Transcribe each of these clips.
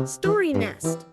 Story Nest.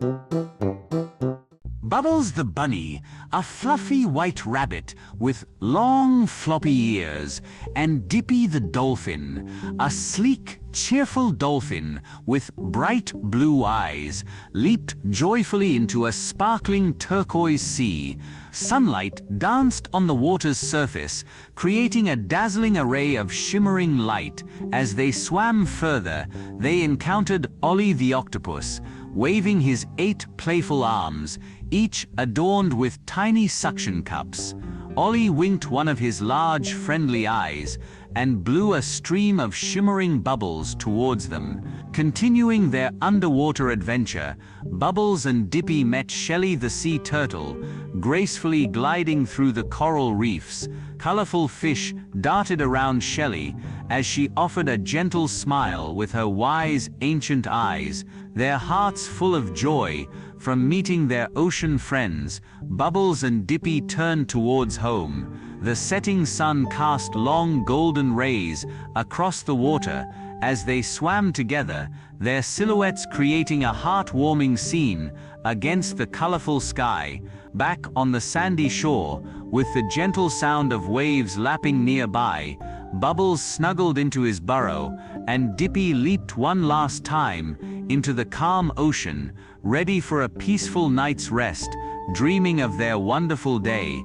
Bubbles the bunny, a fluffy white rabbit with long floppy ears, and Dippy the dolphin, a sleek, cheerful dolphin with bright blue eyes, leaped joyfully into a sparkling turquoise sea. Sunlight danced on the water's surface, creating a dazzling array of shimmering light. As they swam further, they encountered Ollie the octopus, waving his 8 playful arms, each adorned with tiny suction cups. Ollie winked one of his large, friendly eyes and blew a stream of shimmering bubbles towards them. Continuing their underwater adventure, Bubbles and Dippy met Shelly the sea turtle, gracefully gliding through the coral reefs. Colorful fish darted around Shelly as she offered a gentle smile with her wise, ancient eyes, their hearts full of joy from meeting their ocean friends. Bubbles and Dippy turned towards home. The setting sun cast long golden rays across the water as they swam together, their silhouettes creating a heartwarming scene against the colorful sky. Back on the sandy shore, with the gentle sound of waves lapping nearby, Bubbles snuggled into his burrow, and Dippy leaped one last time into the calm ocean, ready for a peaceful night's rest, dreaming of their wonderful day.